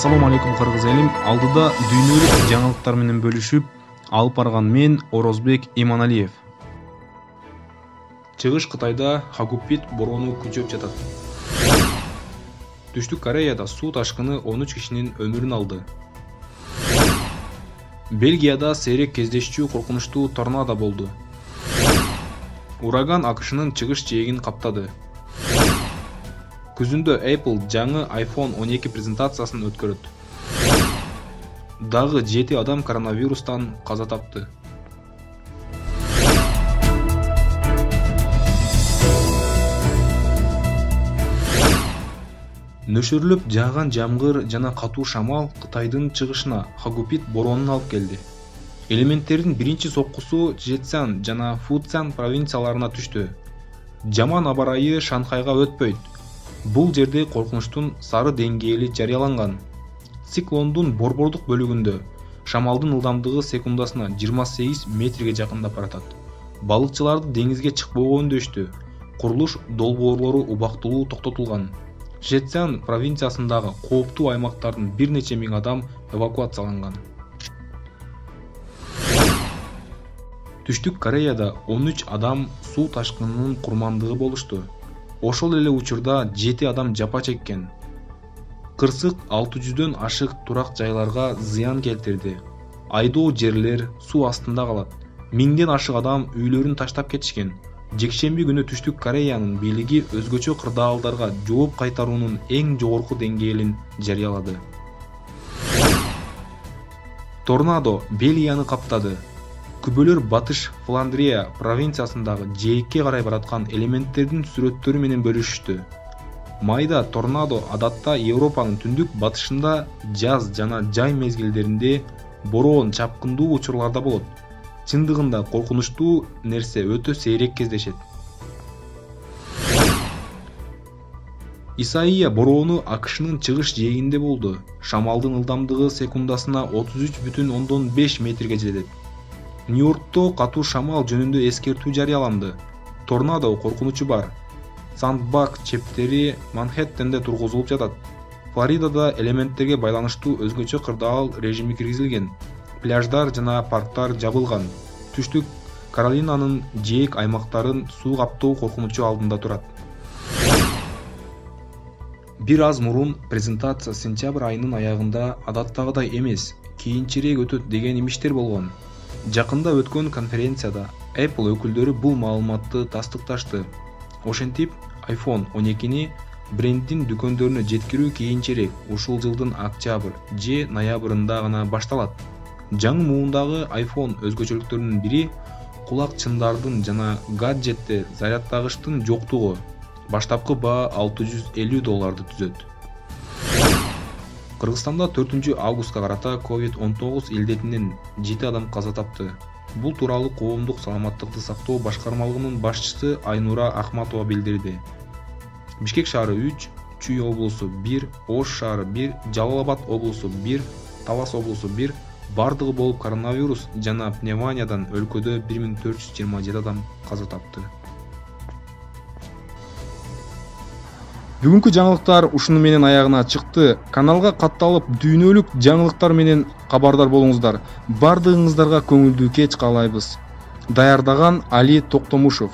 Assalamu алейкум кыргыз элим. Алдыда дүйнөлүк жаңылыктар менен бөлүшүп алып барган мен Орозбек Иманалиев. Чыгыш Кытайда Хагупит бороону күчөп жатат. Түштүк Кореяда суу ташкыны 13 кишинин өмүрүн алды. Бельгияда сейрек кездешчү коркунучтуу торнадо болду. Ураган АКШнын чыгыш жээгин каптады. Күзүндө Apple жаңы iPhone 12 презентациясын өткөрөт. Дагы 7 адам коронавирустан каза тапты. Нөшөрлөп жааган жамгыр жана катуу шамал Кытайдын чыгышына Хагупит бороонун алып келди. Элементтердин биринчи соккусу Чжэцзян жана Фуцзян провинцияларына түштү. Жаман аба ырайы Шанхайга өтпөйт. Бул жерде коркунучтун сары деңгээли жарыяланган. Циклондун борбордук бөлүгүндө шамалдын ылдамдыгы секундасына 28 метрге жакындап баратат. Балыкчыларды деңизге чыкпоого үндөштү. Курулуш долбоорлору убактылуу токтотулган. Чжэцзян провинциясындагы кооптуу аймактардын бир нече миң адам эвакуацияланган. Түштүк Кореяда 13 адам суу ташкынынын курмандыгы болушту. Ошол эле учурда 7 адам жапа чеккен. Кырсык 600дөн ашык турак жайларга зыян келтирди. Айдоо жерлер суу астында калат. Миңден ашык адам үйлөрүн таштап кетишкен. Жекшемби күнү Түштүк Кореянын бийлиги өзгөчө кырдаалдарга жооп кайтаруунун эң жогорку деңгээлин жарыялады. Торнадо Бельгияны каптады. Күбөлөр Батыш Фландрия провинциясындагы жээкке карай бараткан элементтердин сүрөттөрү менен бөлүшүштү. Майда торнадо адатта Европанын түндүк батышында жаз жана жай мезгилдеринде бороон чапкындуу учурларда болот. Чындыгында коркунучтуу нерсе өтө сейрек кездешет. Исаия бороону АКШнын чыгыш жээгинде болду. Шамалдын ылдамдыгы секундасына 33,5 метрге жетет. Нью-Йоркто катуу шамал жөнүндө эскертүү жарыяланды. Торнадо коркунучу бар. Сандбаг чептери Манхэттенде тургузулуп жатат. Флоридада элементтерге байланыштуу өзгөчө кырдаал режими киргизилген. Пляждар жана парктар жабылган. Түштүк Каролинанын жээк аймактарын суу каптоо коркунучу алдында турат. Бир аз мурун презентация сентябрь айынын аягында адаттагыдай эмес, кийинчерээк өтөт деген имиштер болгон. Жакында өткөн конференцияда Apple өкүлдөрү бул маалыматты тастыкташты. Ошентип, iPhone 12-ни бренддин дүкөндөрүнө жеткирүү кийинчерээк ушул жылдын октябрь же ноябрында гана башталат. Жаңы муундагы iPhone өзгөчөлүктөрүнүн бири кулак чындардын жана гаджетте зарядтагычтын жоктугу. Баштапкы баа $650 түзөт. Кыргызстанда 4 августка карата COVID-19 илдетинен 7 адам каза тапты. Бул тууралуу коомдук саламаттыкты сактоо башкармалыгынын башчысы Айнура Ахматова билдирди. Бишкек шаары 3, Чүй облусу 1, Ош шаары 1, Жалал Абад облусу 1, Талас облусу 1 бардыгы болуп коронавирус жана пневмониядан өлкөдө 1427 адам каза тапты. Бүгүнкү жаңылыктар ушуну менен аягына чыкты. Каналга катталып дүйнөлүк жаңылыктар менен кабардар болуңуздар. Бардыгыңыздарга көңүлдүү кеч каалайбыз. Даярдаган Али Токтомушев.